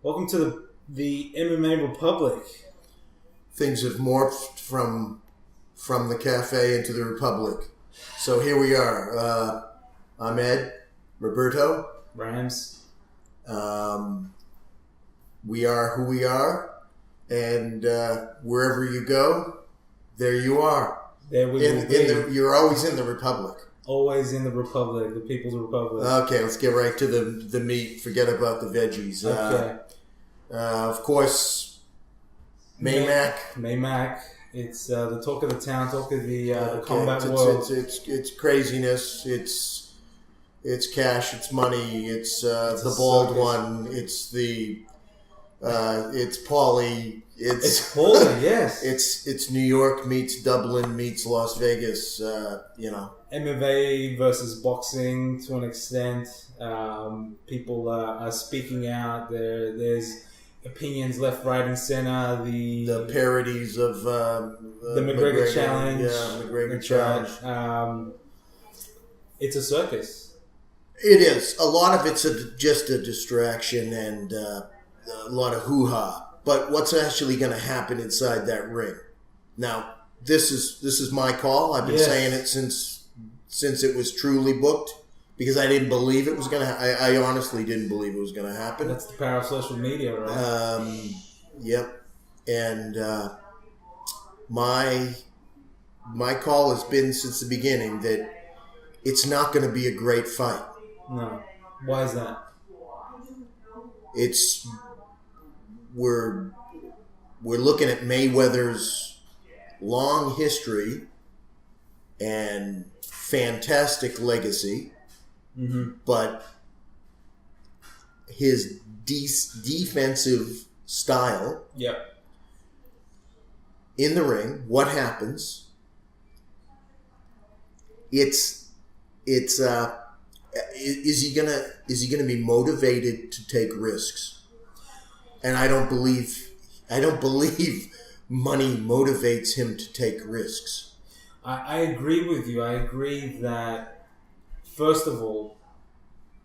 Welcome to the MMA Republic. Things have morphed from the cafe into the Republic. So here we are. I'm Ed, Roberto. Ramz. We are who we are, and wherever you go, there you are. There we will be. You're always in the Republic. Always in the Republic, the People's Republic. Okay, let's get right to the meat. Forget about the veggies. Okay. Of course, MayMac. MayMac. It's the talk of the town, talk of the combat world. It's craziness. It's cash. It's money. It's the bald circus. one. It's Paulie. It's Paulie. Yes. It's New York meets Dublin meets Las Vegas. MMA versus boxing to an extent. People are speaking out. There's opinions left, right, and center. The parodies of the McGregor challenge. Yeah, McGregor challenge. It's a circus. It is. A lot of it's just a distraction and a lot of hoo-ha. But what's actually going to happen inside that ring? Now, this is my call. I've been saying it since it was truly booked because I didn't believe it was going to. I honestly didn't believe it was going to happen. That's the power of social media, right? Yep. And my call has been since the beginning that it's not going to be a great fight. No. Why is that? We're looking at Mayweather's long history and fantastic legacy, but his defensive style in the ring, what happens? Is he gonna be motivated to take risks? And I don't believe money motivates him to take risks. I agree with you. I agree that, first of all,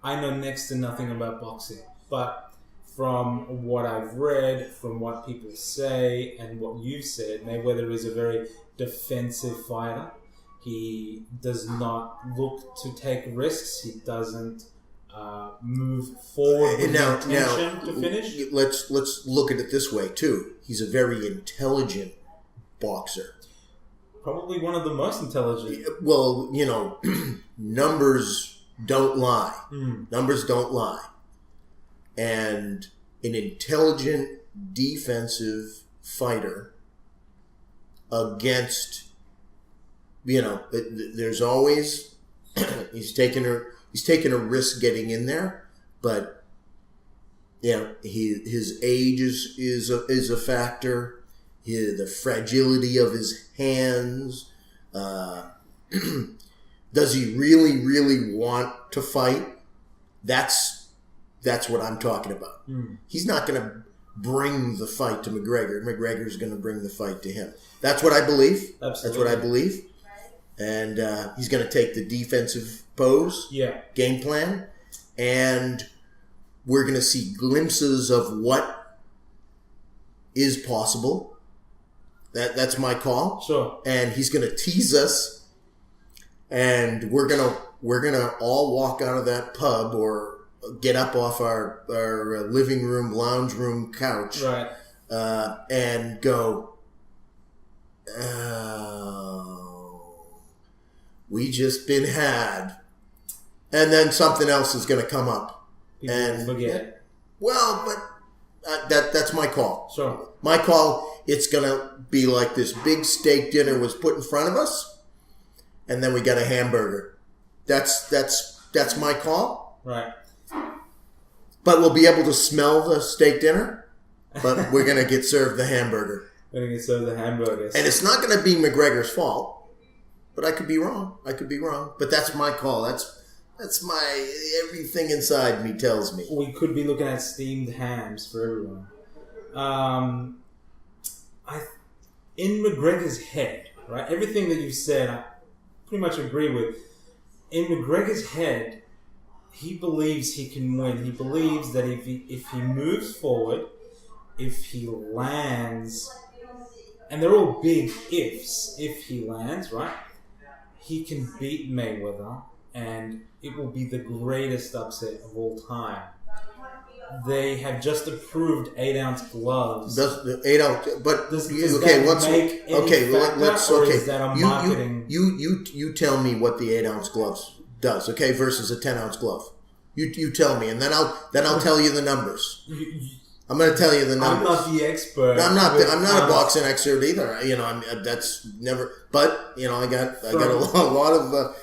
I know next to nothing about boxing. But from what I've read, from what people say, and what you've said, Mayweather is a very defensive fighter. He does not look to take risks. He doesn't move forward with the intention to finish. Let's look at it this way too. He's a very intelligent boxer. Probably one of the most intelligent. Well, numbers don't lie. Numbers don't lie. And an intelligent defensive fighter against, there's always he's taking a risk getting in there, but his age is a factor. The fragility of his hands. Does he really, really want to fight? That's what I'm talking about. He's not going to bring the fight to McGregor. McGregor's going to bring the fight to him. That's what I believe. Absolutely. That's what I believe. And he's going to take the defensive pose, game plan, and we're going to see glimpses of what is possible. That's my call. Sure. And he's going to tease us, and we're gonna all walk out of that pub or get up off our living room, lounge room couch, right, and go, oh, we just been had, and then something else is going to come up. People and forget. Well, but that's my call. Sure. My call. It's going to be like this big steak dinner was put in front of us, and then we got a hamburger. That's my call. Right. But we'll be able to smell the steak dinner, but we're going to get served the hamburger. We're going to get served the hamburgers. And it's not going to be McGregor's fault, but I could be wrong. But that's my call. That's my, everything inside me tells me. We could be looking at steamed hams for everyone. In McGregor's head, right? Everything that you've said, I pretty much agree with. In McGregor's head, he believes he can win. He believes that if he moves forward, if he lands, and they're all big ifs, if he lands, right, he can beat Mayweather, and it will be the greatest upset of all time. They have just approved 8-ounce gloves. Does the 8-ounce? But does okay, that make any let's or okay. is that a marketing? You tell me what the 8-ounce gloves does, okay, versus a 10-ounce glove. You tell me, and then I'll tell you the numbers. I'm going to tell you the numbers. I'm not the expert. I'm not a boxing expert either. You know, that's never. But you know, I got a lot of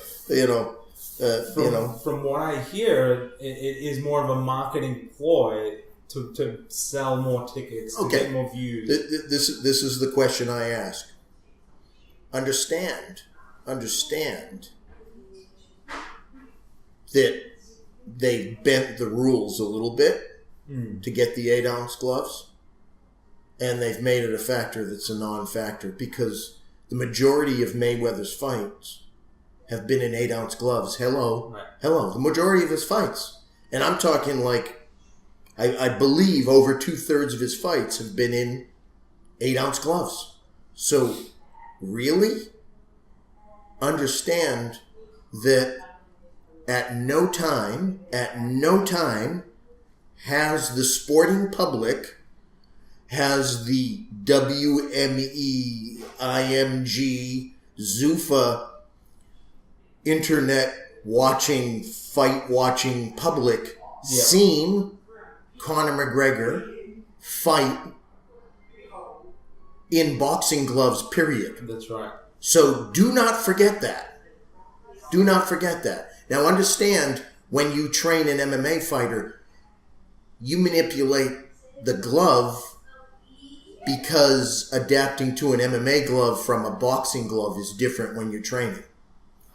From what I hear, it is more of a marketing ploy to sell more tickets, to get more views. This is the question I ask. Understand that they bent the rules a little bit to get the 8-ounce gloves, and they've made it a factor that's a non-factor, because the majority of Mayweather's fights have been in 8-ounce gloves. Hello. The majority of his fights, and I'm talking like I believe over 2/3 of his fights have been in 8-ounce gloves. So really understand that at no time has the sporting public, has the WME, IMG, Zuffa, internet watching, fight watching public seen Conor McGregor fight in boxing gloves, period. That's right. So do not forget that. Do not forget that. Now understand, when you train an MMA fighter, you manipulate the glove because adapting to an MMA glove from a boxing glove is different when you're training,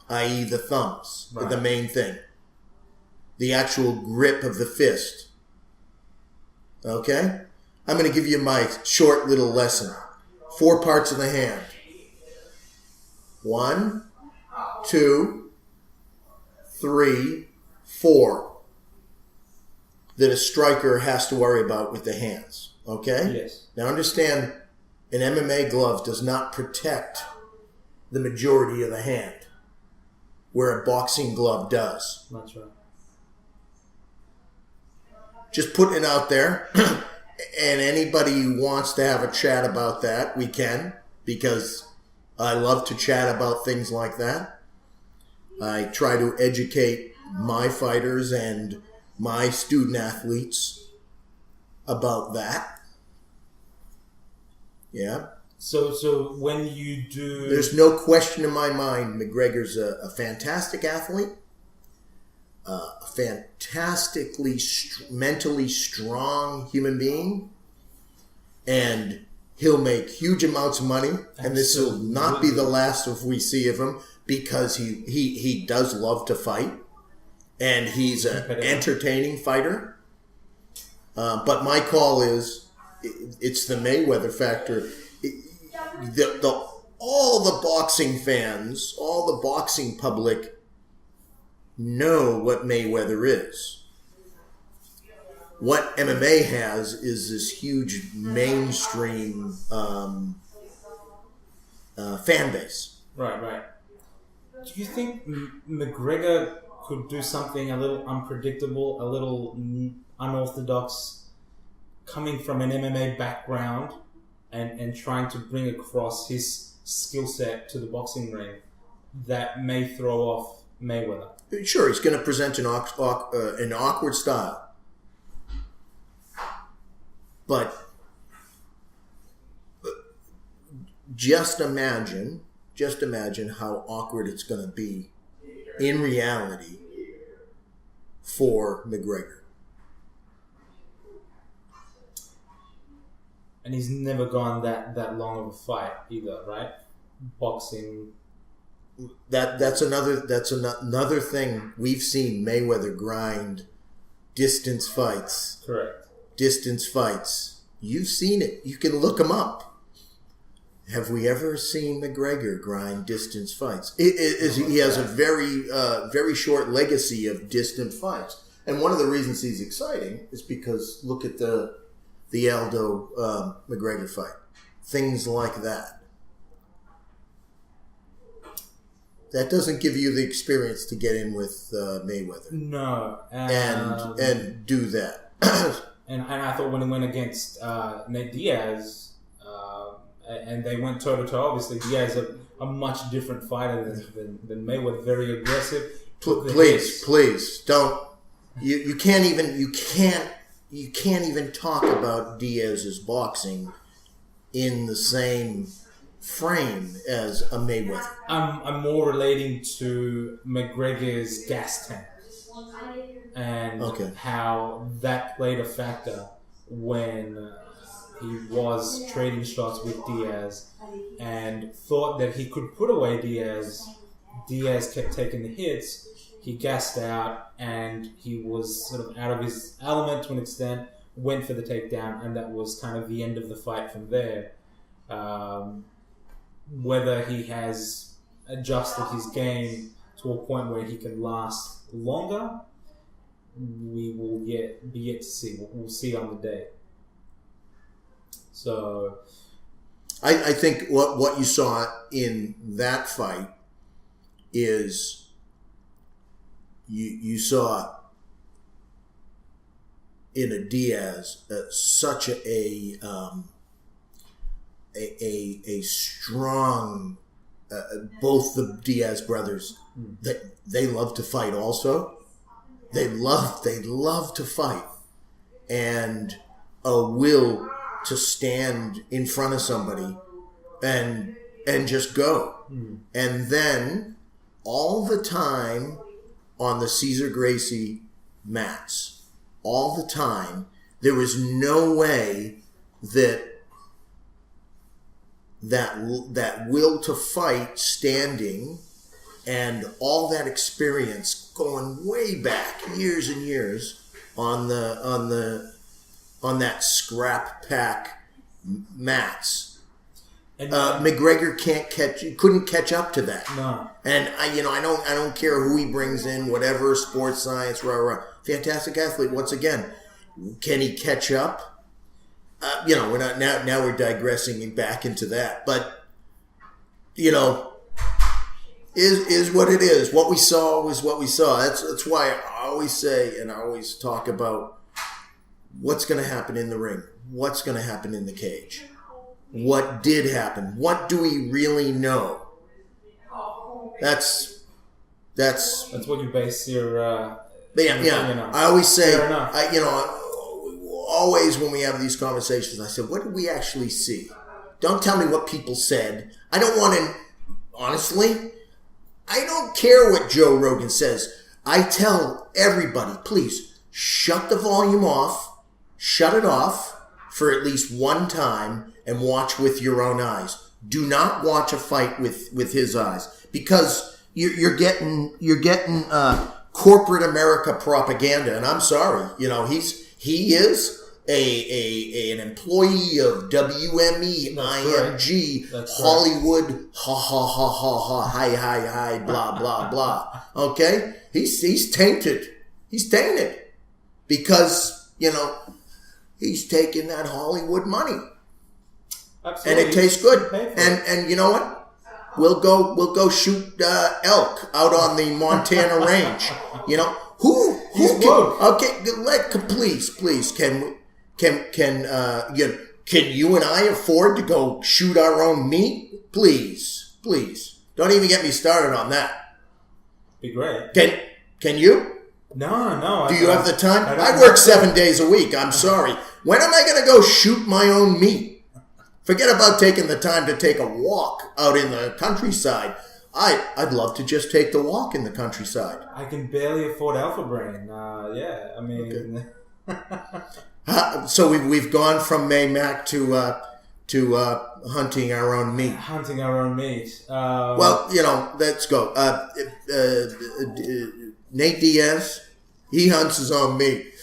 i.e. the thumbs, the main thing. The actual grip of the fist. Okay? I'm going to give you my short little lesson. 4 parts of the hand. 1, 2, 3, 4. That a striker has to worry about with the hands. Okay? Yes. Now understand, an MMA glove does not protect the majority of the hand, where a boxing glove does. That's right. Just putting it out there. And anybody who wants to have a chat about that, we can, because I love to chat about things like that. I try to educate my fighters and my student athletes about that. Yeah. So when you do... There's no question in my mind McGregor's a fantastic athlete, a fantastically mentally strong human being, and he'll make huge amounts of money. And this will not be the last of we see of him, because he does love to fight, and he's an entertaining fighter. But my call is, it's the Mayweather factor. All the boxing fans, all the boxing public know what Mayweather is. What MMA has is this huge mainstream fan base. Right. Do you think McGregor could do something a little unpredictable, a little unorthodox, coming from an MMA background and trying to bring across his skill set to the boxing ring that may throw off Mayweather? Sure, he's going to present an awkward style. But just imagine how awkward it's going to be in reality for McGregor. And he's never gone that long of a fight either, right? Boxing. That's another thing. We've seen Mayweather grind distance fights. Correct. Distance fights. You've seen it. You can look them up. have we ever seen McGregor grind distance fights? He has a very short legacy of distant fights. And one of the reasons he's exciting is because look at the Aldo McGregor fight. Things like that. That doesn't give you the experience to get in with Mayweather. No. And do that. and I thought when he went against Nate Diaz, and they went toe-to-toe, obviously Diaz is a much different fighter than Mayweather, very aggressive. Please, don't. You can't even talk about Diaz's boxing in the same frame as a Mayweather. I'm more relating to McGregor's gas tank and how that played a factor when he was trading shots with Diaz and thought that he could put away Diaz. Diaz kept taking the hits. He gassed out and he was sort of out of his element to an extent, went for the takedown, and that was kind of the end of the fight from there. Whether he has adjusted his game to a point where he can last longer, we will be yet to see. We'll see on the day. So, I think what you saw in that fight is you saw in a Diaz such a strong, both the Diaz brothers, that they love to fight also. They love to fight, and a will to stand in front of somebody and just go. And then all the time on the Cesar Gracie mats, all the time, there was no way that will to fight, standing, and all that experience going way back years and years on that scrap pack mats. And McGregor couldn't catch up to that. No. And I don't care who he brings in, whatever, sports science, fantastic athlete. Once again, can he catch up? We're not now. We're digressing back into that, but is what it is. What we saw was what we saw. That's why I always say, and I always talk about what's going to happen in the ring, what's going to happen in the cage, what did happen, what do we really know. That's what you base your. I always say, always when we have these conversations, I said, what did we actually see? Don't tell me what people said. I don't want to, honestly, I don't care what Joe Rogan says. I tell everybody, please, shut the volume off, shut it off for at least one time and watch with your own eyes. Do not watch a fight with his eyes, because you're getting corporate America propaganda, and I'm sorry, he is an employee of WME, IMG, right. Hollywood, hi, blah, blah, blah. Okay? He's tainted. He's tainted because, he's taking that Hollywood money. Absolutely. And it tastes good. And you know what? We'll go shoot elk out on the Montana range. Who can, please, can you and I afford to go shoot our own meat? Please. Don't even get me started on that. Be great. Can you? No. Do you have the time? I work 7 days a week. I'm sorry. When am I going to go shoot my own meat? Forget about taking the time to take a walk out in the countryside. I'd love to just take the walk in the countryside. I can barely afford Alpha Brain. Okay. So we've gone from MayMac to hunting our own meat. Hunting our own meat. Let's go. Nate Diaz, he hunts his own meat.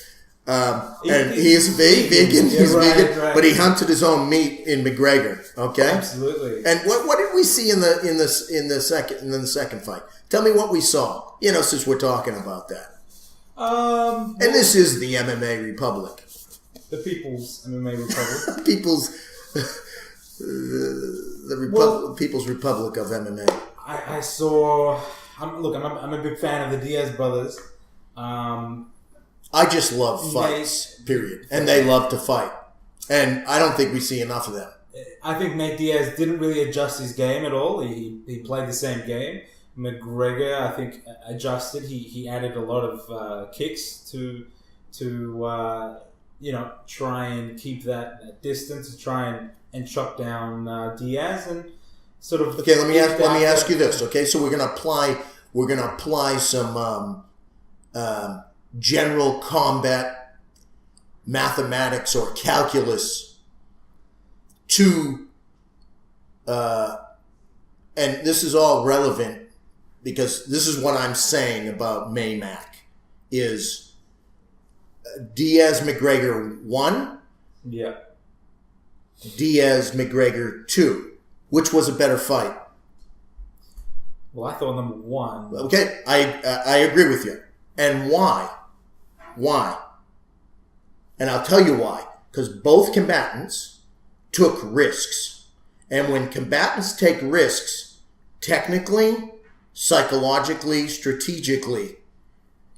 And he is vegan. He's vegan, right. but he hunted his own meat in McGregor. Okay, absolutely. And what did we see in the second fight? Tell me what we saw. Since we're talking about that. And this is the MMA Republic. The People's MMA Republic. People's Republic of MMA. I saw. I'm a big fan of the Diaz brothers. I just love fights, period. And they love to fight. And I don't think we see enough of them. I think Nate Diaz didn't really adjust his game at all. He played the same game. McGregor, I think, adjusted. He added a lot of kicks to try and keep that distance, to try and chop down Diaz and sort of. Okay, let me ask you this. Okay, so we're gonna apply some general combat mathematics or calculus to, and this is all relevant because this is what I'm saying about MayMac is Diaz McGregor 1, yeah, Diaz McGregor 2. Which was a better fight? Well, I thought number 1. Okay, I agree with you. And why? Why? And I'll tell you why. Because both combatants took risks. And when combatants take risks, technically, psychologically, strategically,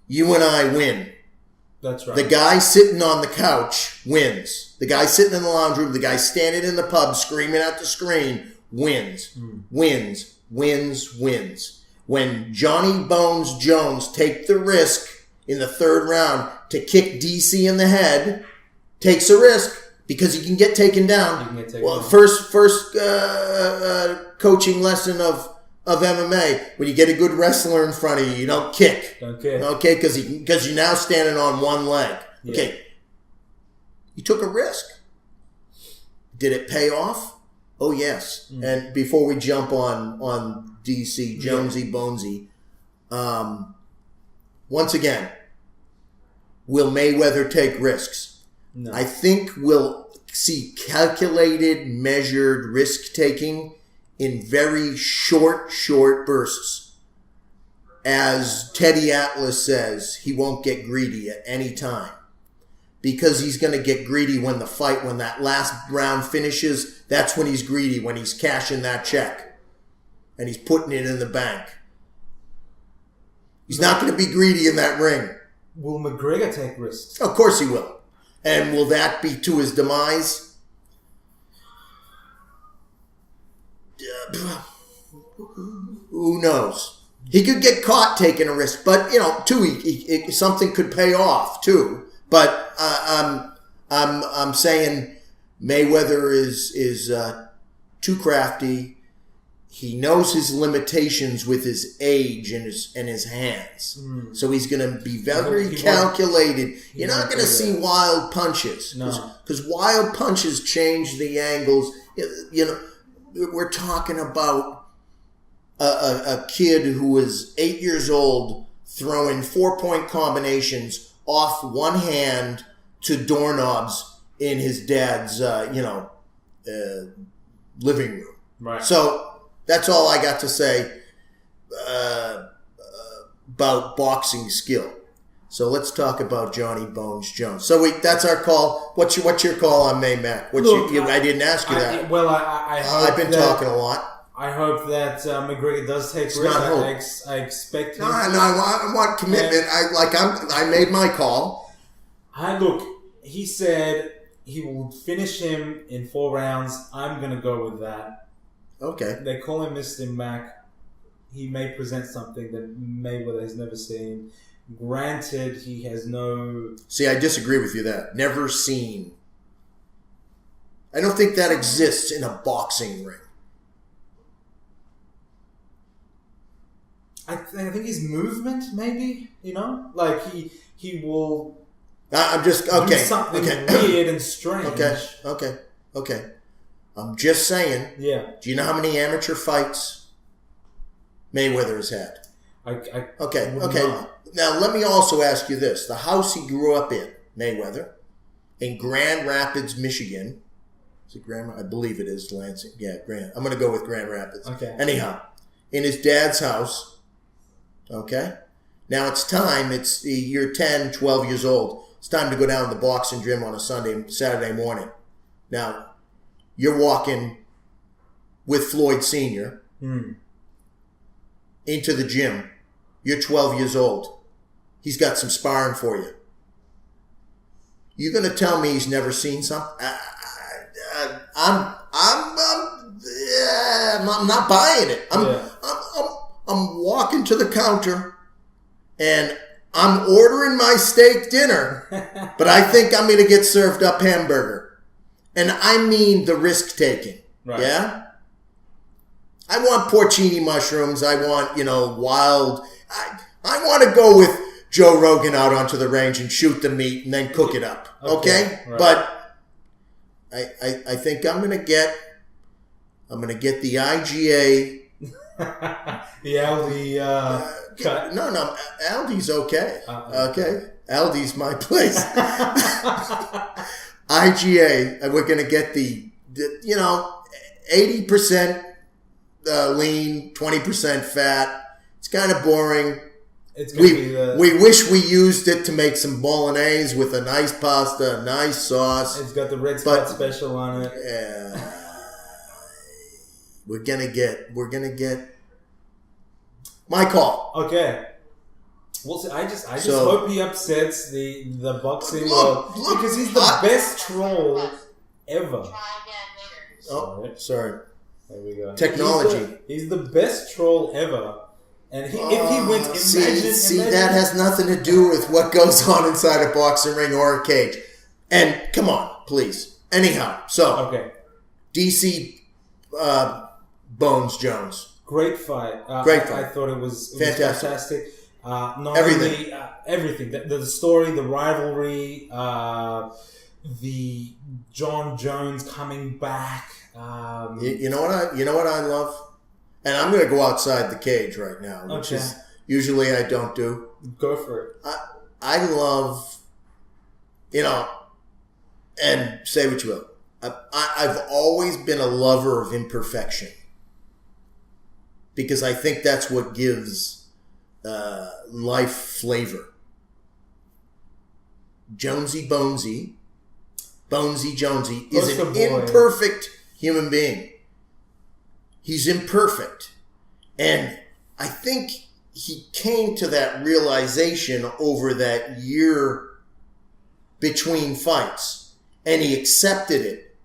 you and I win. That's right. The guy sitting on the couch wins. The guy sitting in the lounge room, the guy standing in the pub screaming at the screen wins. Wins. When Johnny Bones Jones take the risk in the third round to kick DC in the head, takes a risk because he can get taken down. First coaching lesson of MMA, when you get a good wrestler in front of you, you don't kick. Okay, because you're now standing on one leg. Yeah. Okay, you took a risk. Did it pay off? Oh yes. And before we jump on DC Jonesy Bonesy, once again, will Mayweather take risks? No. I think we'll see calculated, measured risk taking in very short bursts. As Teddy Atlas says, he won't get greedy at any time. Because he's going to get greedy when that last round finishes, that's when he's greedy, when he's cashing that check. And he's putting it in the bank. He's not going to be greedy in that ring. Will McGregor take risks? Of course he will. And will that be to his demise? Who knows? He could get caught taking a risk, but something could pay off too. But I'm saying Mayweather is too crafty. He knows his limitations with his age and his hands. So he's going to be very calculated. You're not going to see wild punches. Because wild punches change the angles. We're talking about a kid who is 8 years old throwing 4-point combinations off one hand to doorknobs in his dad's, living room. Right. So that's all I got to say about boxing skill. So let's talk about Johnny Bones Jones. So that's our call. What's your call on MayMac? I didn't ask you that. I hope I've been talking a lot. I hope that McGregor does take risks. I expect him. No, I want commitment. I made my call. He said he will finish him in 4 rounds. I'm going to go with that. Okay. They call him Mr. Mac. He may present something that Mayweather has never seen. Granted, he has no... See, I disagree with you there. Never seen. I don't think that exists in a boxing ring. I think his movement, maybe, like he will. I'm just okay. Do something weird and strange. Okay. I'm just saying. Yeah. Do you know how many amateur fights Mayweather has had? Okay. Now let me also ask you this: the house he grew up in, Mayweather, in Grand Rapids, Michigan. Is it Grand? I believe it is Lansing. Yeah, Grand. I'm going to go with Grand Rapids. Okay. Anyhow, in his dad's house. Okay. Now it's time. You're 10, 12 years old. It's time to go down to the boxing gym on a Saturday morning. Now, you're walking with Floyd Sr. Into the gym. You're 12 years old. He's got some sparring for you. You're going to tell me he's never seen something? I'm not buying it. I'm walking to the counter and I'm ordering my steak dinner, but I think I'm going to get served up hamburger. And I mean the risk taking. Right. Yeah? I want porcini mushrooms. I want, wild. I want to go with Joe Rogan out onto the range and shoot the meat and then cook it up. Okay? Right. But I think I'm gonna get the IGA. The Aldi cut. No, Aldi's okay. Okay, Aldi's my place. IGA. We're gonna get the 80% lean, 20% fat. It's kind of boring. We wish we used it to make some bolognese with a nice pasta, a nice sauce. It's got the red spot special on it. We're gonna get my call. Okay. Well, see, I just hope he upsets the boxing world because he's the best troll ever. Sorry. There we go. Technology. He's the best troll ever. And if he wins, imagine. That has nothing to do with what goes on inside a boxing ring or a cage. And come on, please. Anyhow, so DC Bones Jones. Great fight. Great fight. I thought it was fantastic. Everything. Everything. The story, the rivalry, the Jon Jones coming back. You know what I love? And I'm going to go outside the cage right now, which is usually I don't do. Go for it. I love, and say what you will. I've always been a lover of imperfection because I think that's what gives life flavor. Jonesy Bonesy Jonesy is an imperfect human being. He's imperfect. And I think he came to that realization over that year between fights. And he accepted it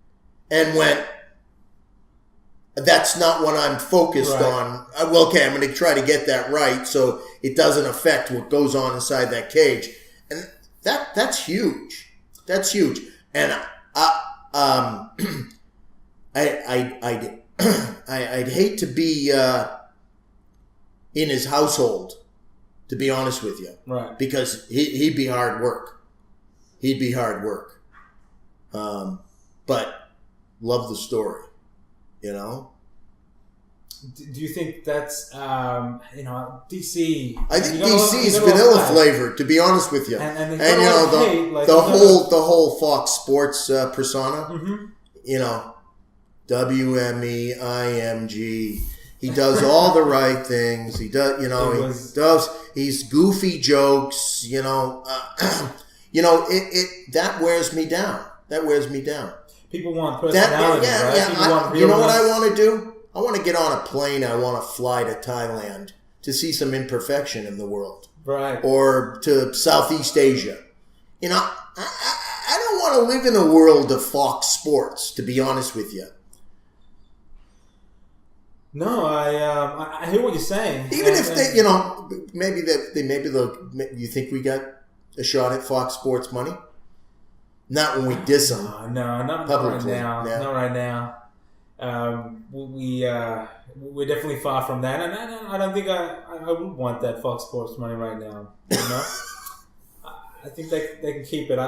and went, that's not what I'm focused on. Well, okay, I'm going to try to get that right so it doesn't affect what goes on inside that cage. And that's huge. That's huge. And I'd hate to be in his household, to be honest with you. Right. Because he'd be hard work. But love the story, Do you think that's, DC? I think DC's vanilla flavored, to be honest with you. And the whole Fox Sports persona, WME, IMG. He does all the right things. He does. He's goofy jokes. That wears me down. People want personality, right? You know what I want to do? I want to get on a plane. I want to fly to Thailand to see some imperfection in the world, right? Or to Southeast Asia. I don't want to live in a world of Fox Sports, to be honest with you. No, I hear what you're saying. Even if they, maybe you think we got a shot at Fox Sports money? Not when we diss them. No, not right now. Yeah. Not right now. We're definitely far from that, and I don't think I would want that Fox Sports money right now. I think they can keep it.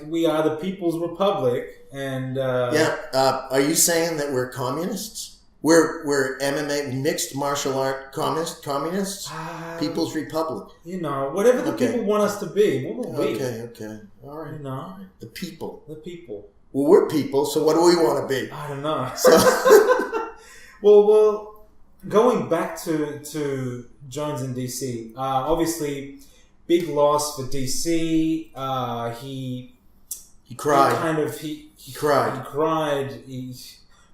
We are the People's Republic, and are you saying that we're communists? We're MMA, mixed martial art communists? People's Republic. Whatever the people want us to be, what will we? Okay. All right. The people. Well, we're people, so what do we want to be? I don't know. So, well, going back to Jones in DC, obviously, big loss for DC. He cried. He cried.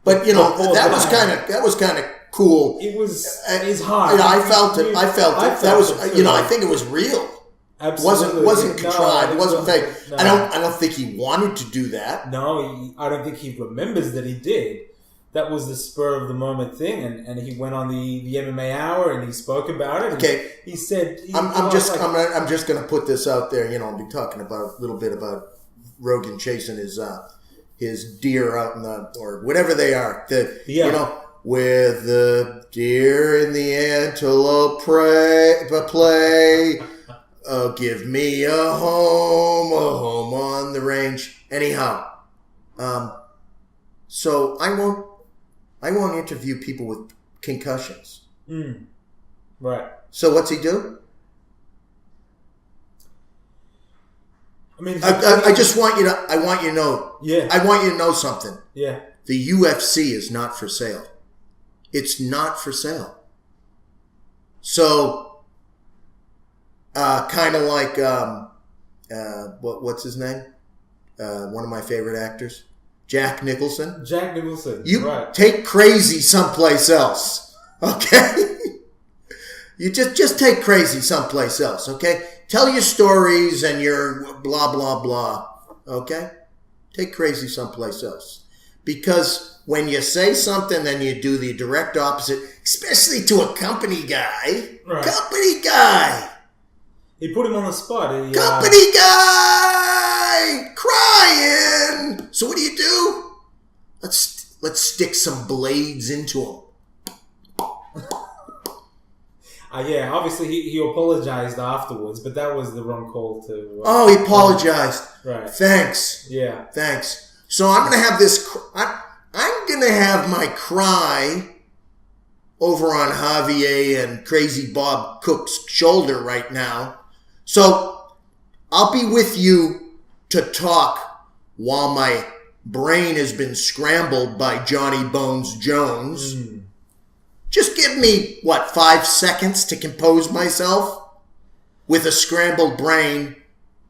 But that was kind of cool. It was hard. I felt it. That was I think it was real. Absolutely. Wasn't contrived. It wasn't fake. No. I don't think he wanted to do that. No, I don't think he remembers that he did. That was the spur of the moment thing, and he went on the MMA Hour and he spoke about it. Okay, he said, I'm just going to put this out there. I'll be talking about a little bit about Rogan chasing his deer out in or whatever they are. Where the deer and the antelope play. Oh, give me a home on the range. Anyhow, so I won't interview people with concussions. Right. So what's he do? I mean, I just want you to. I want you to know. Yeah. I want you to know something. Yeah. The UFC is not for sale. It's not for sale. So. Kind of like what's his name? One of my favorite actors, Jack Nicholson. You right. Take crazy someplace else, okay? You just take crazy someplace else, okay? Tell your stories and your blah blah blah, okay? Take crazy someplace else, because when you say something, then you do the direct opposite, especially to a company guy. Right. Company guy. He put him on the spot. Company guy crying. So what do? Let's stick some blades into him. Yeah, obviously he apologized afterwards, but that was the wrong call to. He apologized. Right. Thanks. Yeah. Thanks. So I'm gonna have this. I'm gonna have my cry over on Javier and Crazy Bob Cook's shoulder right now. So I'll be with you to talk while my brain has been scrambled by Johnny Bones Jones. Just give me, 5 seconds to compose myself with a scrambled brain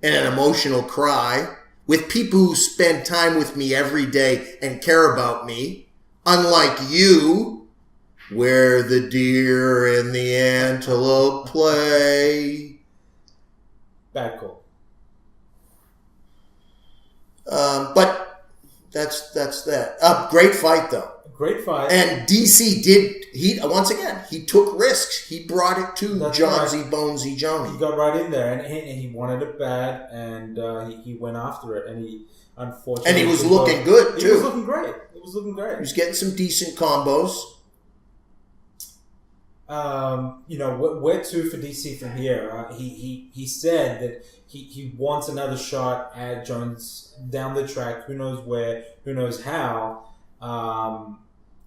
and an emotional cry with people who spend time with me every day and care about me, unlike you, where the deer and the antelope play. Bad call. But that's that. Great fight though. Great fight. And DC he took risks. He brought it to Johnsy Bonesy Johnny. He got right in there and he wanted it bad, and he went after it, and he unfortunately. And he was looking good too. He was looking great. He was getting some decent combos. Where to for DC from here? He said that he wants another shot at Jones down the track. Who knows where? Who knows how?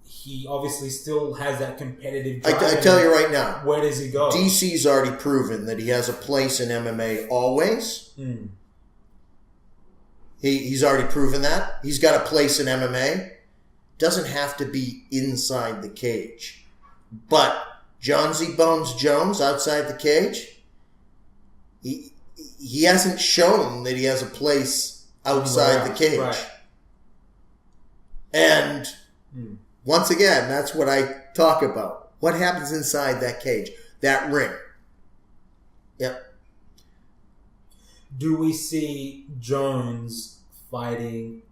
He obviously still has that competitive drive. I tell you right now. Where does he go? DC's already proven that he has a place in MMA always. He's already proven that. He's got a place in MMA. Doesn't have to be inside the cage. But Johnsy Bones Jones outside the cage, he hasn't shown that he has a place outside the cage. Right. And once again, that's what I talk about. What happens inside that cage, that ring? Yep. Do we see Jones fighting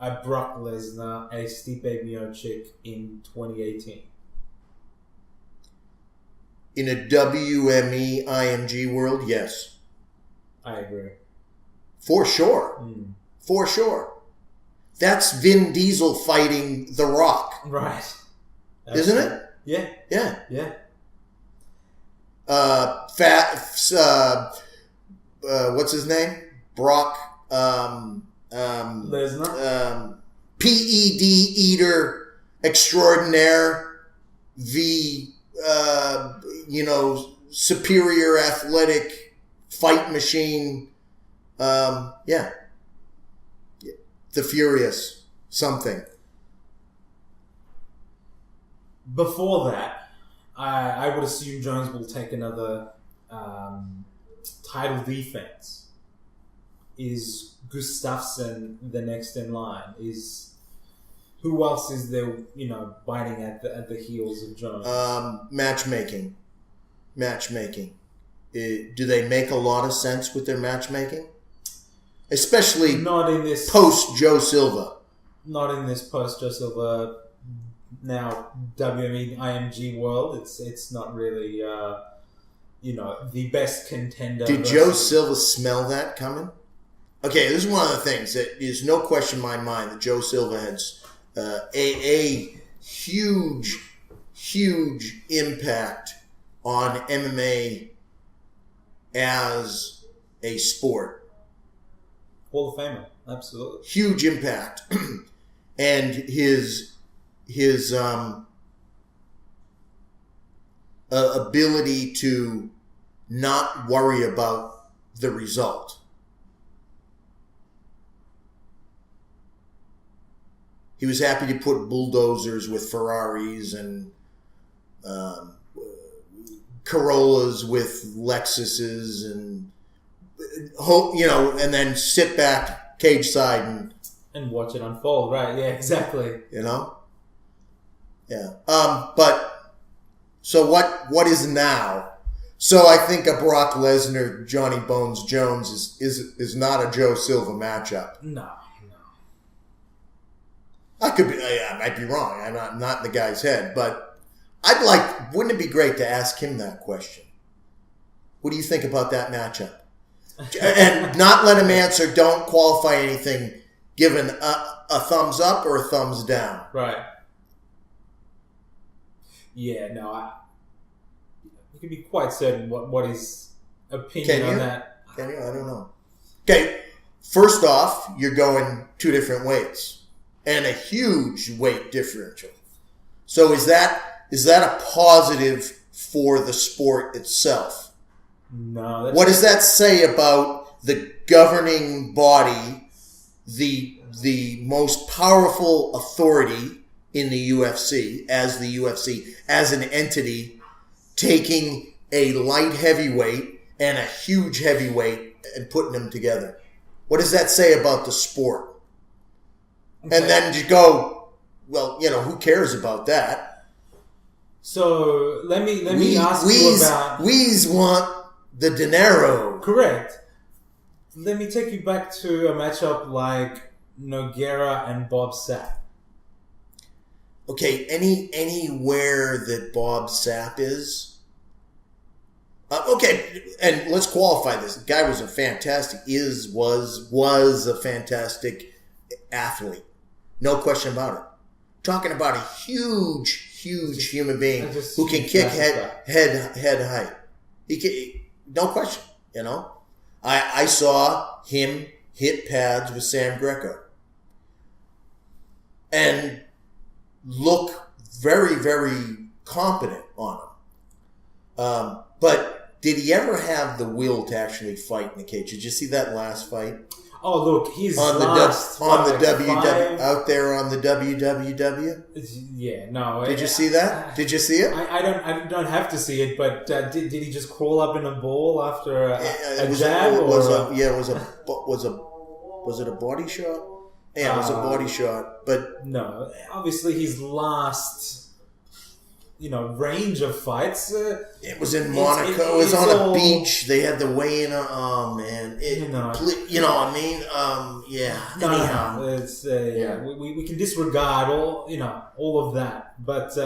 a Brock Lesnar, a Stipe Miocic in 2018? In a WME IMG world, yes. I agree. For sure. For sure. That's Vin Diesel fighting The Rock. Right. Isn't it? Yeah. Yeah. What's his name? Brock. Lesnar. PED eater extraordinaire. the superior athletic fight machine. The Furious something. Before that, I would assume Jones will take another title defense. Is Gustafsson the next in line? Who else is there, biting at the heels of Jones? Matchmaking. Do they make a lot of sense with their matchmaking? Especially not in this post Joe Silva. Not in this post Joe Silva. Now WME IMG world. It's not really the best contender. Did Joe Silva smell that coming? Okay, this is one of the things that is no question in my mind that Joe Silva has a huge impact on MMA as a sport. Hall of Famer, absolutely. Huge impact. And his ability to not worry about the result. He was happy to put bulldozers with Ferraris and Corollas with Lexuses and and then sit back cage side and watch it unfold. Right? Yeah, exactly. Yeah. But so what is now? So I think a Brock Lesnar, Johnny Bones Jones is not a Joe Silva matchup. No. I might be wrong. I'm not in the guy's head, but wouldn't it be great to ask him that question? What do you think about that matchup? And not let him answer, don't qualify anything, given a thumbs up or a thumbs down. Right. Yeah, no, you can be quite certain what his opinion on that. Can you? I don't know. Okay, first off, you're going two different weights. And a huge weight differential. So is that a positive for the sport itself? No. What does that say about the governing body, the most powerful authority in the UFC, as an entity, taking a light heavyweight and a huge heavyweight and putting them together? What does that say about the sport? Okay. And then you go, well, who cares about that? So let me ask you about... We's want the dinero. Correct. Let me take you back to a matchup like Nogueira and Bob Sapp. Okay, anywhere that Bob Sapp is... okay, and let's qualify this. The guy was a fantastic athlete. No question about it. Talking about a huge human being who can kick head height. No question, I saw him hit pads with Sam Greco and look very, very competent on him. But did he ever have the will to actually fight in the cage? Did you see that last fight? Oh, look, he's on the WW out there on the WWW. Yeah, no. Did you see that? Did you see it? I don't have to see it, but did he just crawl up in a ball after a jab? Was it a body shot? Yeah, it was a body shot, but no. Obviously, his last range of fights. It was in Monaco. It was on a beach. They had the weigh-in. Oh man, what I mean? Yeah. No, anyhow, it's we can disregard all of that. But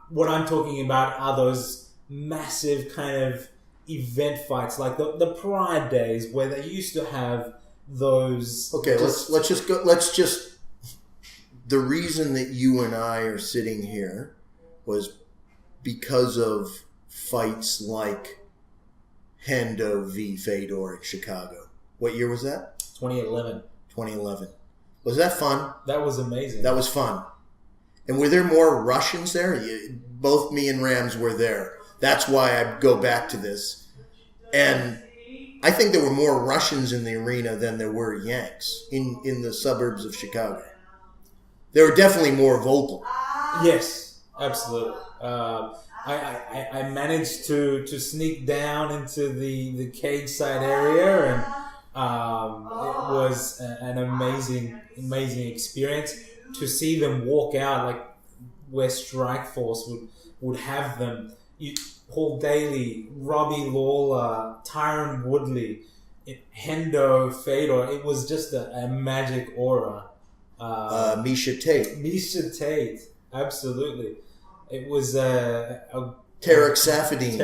what I'm talking about are those massive kind of event fights, like the Pride days, where they used to have those. Okay, let's just go. The reason that you and I are sitting here was because of fights like Hendo v. Fedor in Chicago. What year was that? 2011. 2011. Was that fun? That was amazing. That was fun. And were there more Russians there? Both me and Ramz were there. That's why I go back to this. And I think there were more Russians in the arena than there were Yanks in the suburbs of Chicago. They were definitely more vocal. Yes, absolutely. I managed to sneak down into the cage side area, and it was an amazing experience to see them walk out like where Strikeforce would have them. Paul Daly, Robbie Lawler, Tyron Woodley, Hendo, Fedor. It was just a magic aura. Misha Tate, absolutely. It was Tarek Safadine.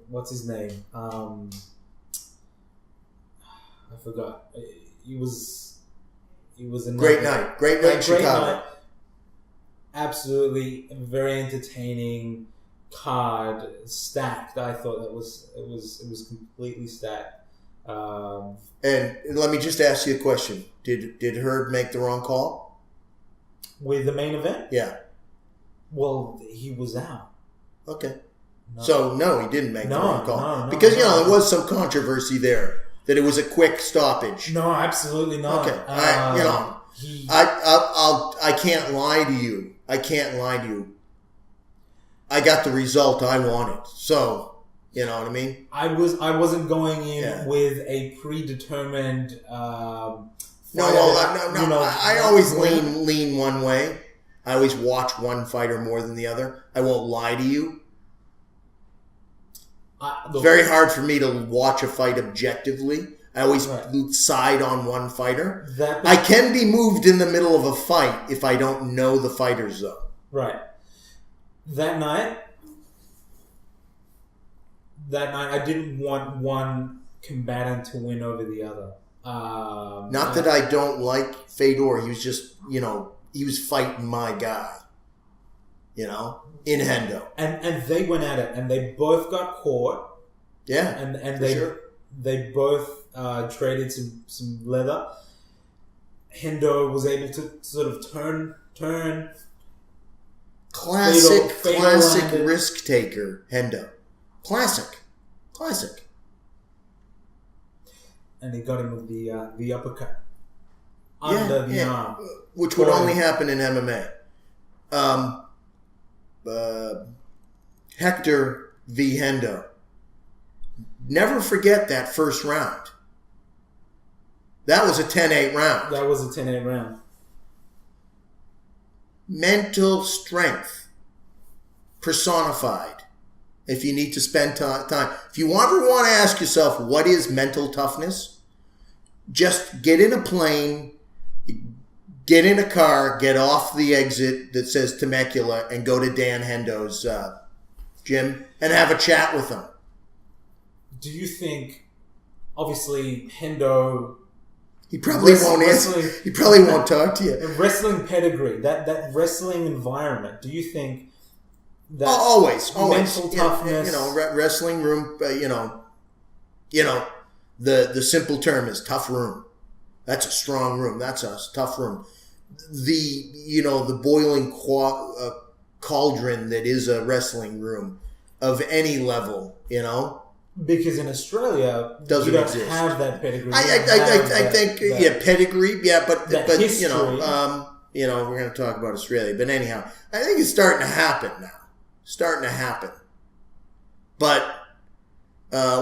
What's his name? I forgot. He was a great night, Chicago. Night. Absolutely, very entertaining card, stacked. I thought it was completely stacked. And let me just ask you a question: Did Herb make the wrong call with the main event? Yeah. Well, he was out. Okay. No. So no, he didn't make the wrong call because there was some controversy there that it was a quick stoppage. No, absolutely not. Okay. I can't lie to you. I got the result I wanted. So, you know what I mean? I wasn't going in with a predetermined No. I always lean one way. I always watch one fighter more than the other. I won't lie to you. It's very hard for me to watch a fight objectively. I always side on one fighter. I can be moved in the middle of a fight if I don't know the fighters, though. Right. That night, I didn't want one combatant to win over the other. Not that I don't like Fedor. He was just, he was fighting my guy. In Hendo. And they went at it, and they both got caught. Yeah, and they both traded some leather. Hendo was able to sort of turn. Classic risk taker, Hendo. Classic. And they got him with the uppercut under the arm, which would only happen in MMA. Hector v. Hendo. Never forget that first round. That was a 10-8 round. Mental strength personified. If you need to spend time. If you ever want to ask yourself, what is mental toughness? Just get in a plane, get in a car, get off the exit that says Temecula, and go to Dan Hendo's gym and have a chat with him. Do you think, obviously, Hendo... He probably won't answer. He probably won't talk to you. The wrestling pedigree, that wrestling environment, do you think that... Always. Mental toughness... wrestling room, the simple term is tough room. That's a strong room. That's a tough room. The boiling cauldron that is a wrestling room of any level, Because in Australia, doesn't you don't exist. Have that pedigree. I think pedigree, but history. we're going to talk about Australia. But anyhow, I think it's starting to happen now. But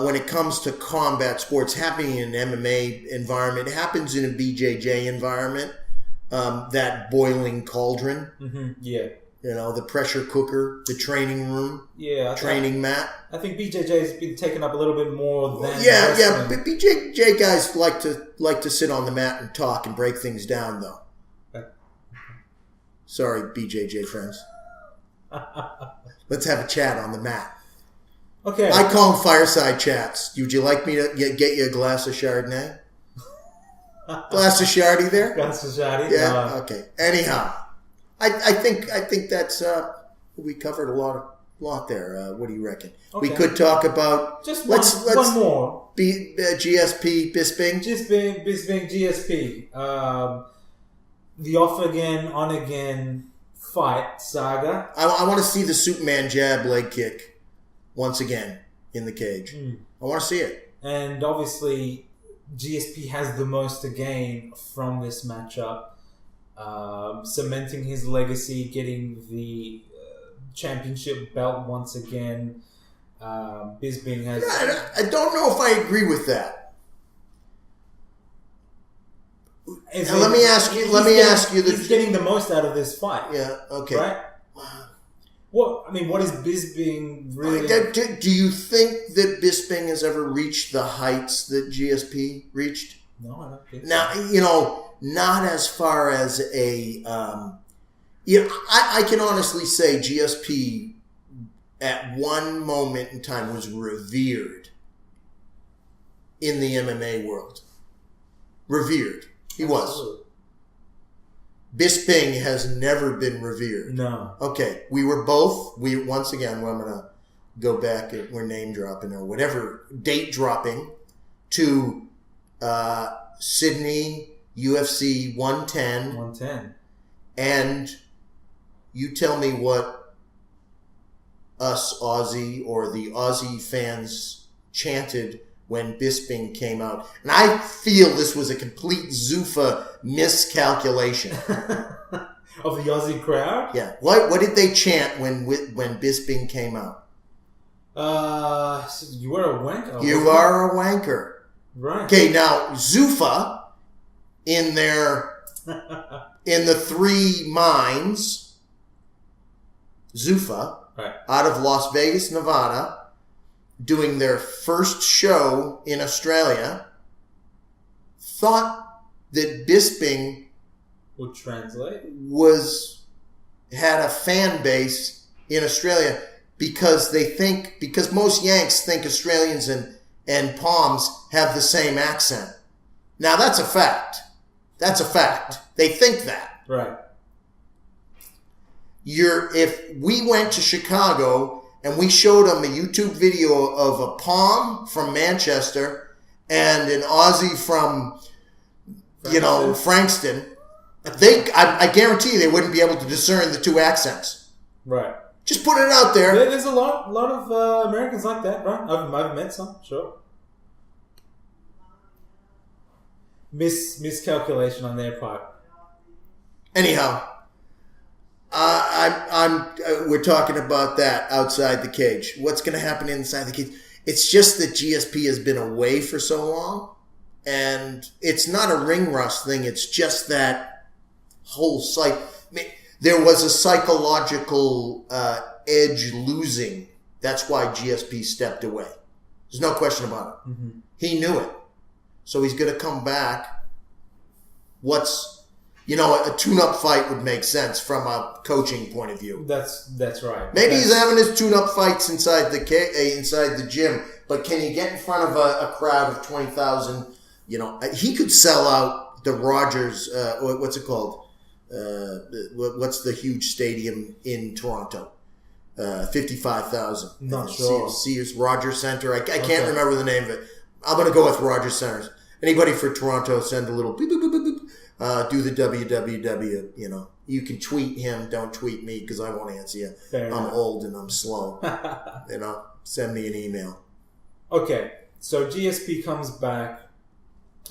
when it comes to combat sports, happening in an MMA environment, it happens in a BJJ environment. That boiling cauldron. Mm-hmm. Yeah. The pressure cooker, the training room, training mat. I think BJJ has been taken up a little bit more than wrestling. But BJJ guys like to sit on the mat and talk and break things down, though. Sorry, BJJ friends. Let's have a chat on the mat. Okay. I call them fireside chats. Would you like me to get you a glass of Chardonnay? Glass of Chardonnay there? Glass of Chardonnay. Yeah. Okay. Anyhow. I think that's we covered a lot lot there. What do you reckon? Okay. We could talk about Just let's one more. GSP Bisping. Bisping, GSP. The off again, on again fight saga. I want to see the Superman jab leg kick once again in the cage. I want to see it. And obviously, GSP has the most to gain from this matchup. Cementing his legacy, getting the championship belt once again. Bisping has... I don't know if I agree with that. Now, let me ask you. He's getting the most out of this fight. Yeah. Okay. Right. What is Bisping really? Do you think that Bisping has ever reached the heights that GSP reached? No, I don't think. Now, not as far as a. I can honestly say GSP at one moment in time was revered in the MMA world. Revered. He was. Bisping has never been revered. No. Okay, once again, I'm going to go back, we're name dropping or whatever, date dropping to Sydney UFC 110. 110. And you tell me what us Aussie or the Aussie fans chanted when Bisping came out. And I feel this was a complete Zuffa miscalculation. Of the Aussie crowd? Yeah. What did they chant when Bisping came out? You were a wanker. You are a wanker. Right. Okay, now Zuffa in the three mines, Zuffa, right, out of Las Vegas, Nevada, doing their first show in Australia, thought that Bisping would translate had a fan base in Australia because most Yanks think Australians and Poms have the same accent. Now that's a fact. They think that. Right. If we went to Chicago and we showed them a YouTube video of a Pom from Manchester and an Aussie from, Frankston, I guarantee they wouldn't be able to discern the two accents. Right. Just put it out there. There's a lot of Americans like that, right? I've met some, sure. Miscalculation on their part. Anyhow, we're talking about that outside the cage. What's going to happen inside the cage? It's just that GSP has been away for so long, and it's not a ring rust thing. It's just that whole there was a psychological edge losing. That's why GSP stepped away. There's no question about it. Mm-hmm. He knew it. So he's going to come back. A tune-up fight would make sense from a coaching point of view. That's right. Maybe he's having his tune-up fights inside the gym, but can he get in front of a crowd of 20,000? He could sell out the Rogers. What's it called? What's the huge stadium in Toronto? 55,000. Not sure. Sears Rogers Center. I can't remember the name of it. I'm going to go with Rogers Centers. Anybody for Toronto, send a little beep, beep, beep, beep, beep. Do the www. You can tweet him. Don't tweet me because I won't answer you. I'm old and I'm slow. Send me an email. Okay, so GSP comes back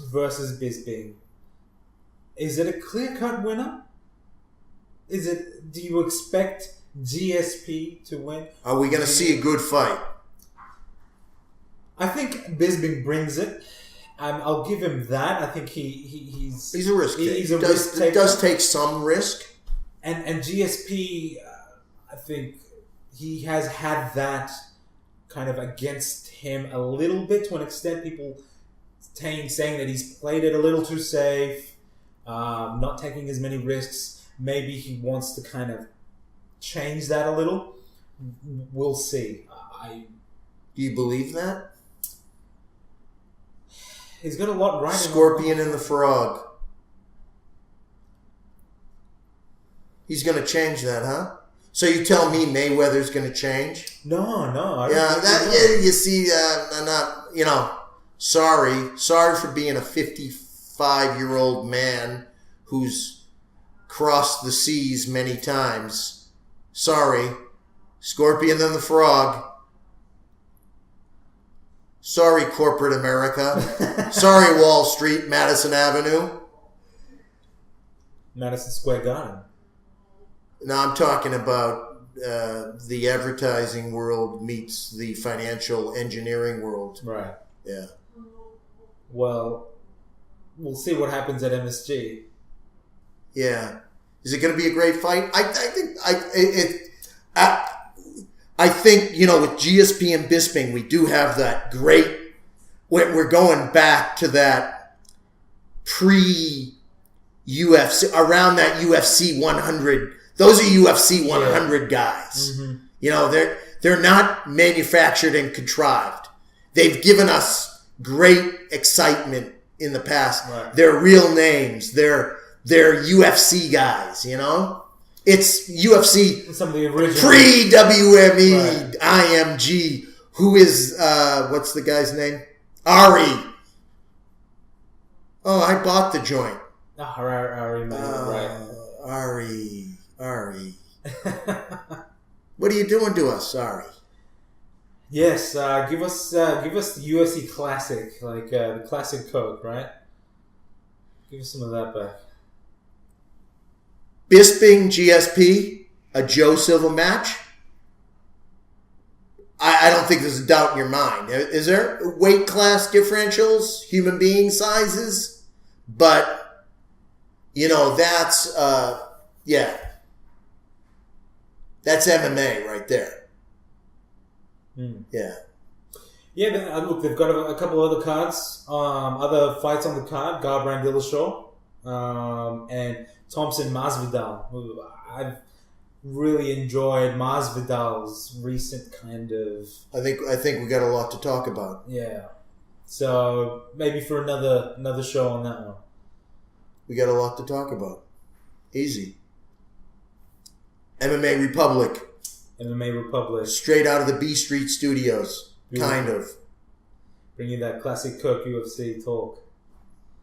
versus Bisping. Is it a clear-cut winner? Do you expect GSP to win? Are we going to see a good fight? I think Bisping brings it. I'll give him that. I think he's a risk taker. He's a risk taker. It does take some risk. And GSP, I think he has had that kind of against him a little bit to an extent. People saying that he's played it a little too safe, not taking as many risks. Maybe he wants to kind of change that a little. We'll see. Do you believe that? He's got a lot right. Scorpion and the Frog. He's going to change that, huh? So you tell me Mayweather's going to change? No. I don't Yeah, think he will. you see, I'm not, sorry for being a 55-year-old man who's crossed the seas many times. Sorry, Scorpion and the Frog. Sorry, corporate America. Sorry, Wall Street, Madison Avenue. Madison Square Garden. No, I'm talking about the advertising world meets the financial engineering world. Right. Yeah. Well, we'll see what happens at MSG. Yeah. Is it going to be a great fight? I think, with GSP and Bisping, we do have that great... We're going back to that pre-UFC, around that UFC 100. Those are UFC 100 guys. Mm-hmm. They're not manufactured and contrived. They've given us great excitement in the past. Right. They're real names. They're UFC guys, It's UFC Some of the original pre-WME, right. IMG. Who is, what's the guy's name? Ari. Oh, I bought the joint. Oh, Ari, right. Ari. What are you doing to us, Ari? Yes, give us the UFC classic, like the classic Coke, right? Give us some of that back. Bisping, GSP, a Joe Silva match? I don't think there's a doubt in your mind. Is there weight class differentials, human being sizes? But, that's, that's MMA right there. Yeah. Yeah, look, they've got a couple other cards, other fights on the card. Garbrandt Dillashaw, and Thompson Masvidal. I've really enjoyed Masvidal's recent kind of... I think we got a lot to talk about. Yeah. So maybe for another show on that one. We got a lot to talk about. Easy. MMA Republic. MMA Republic. Straight out of the B Street studios. Kind of. Bring you that classic Kirk UFC talk.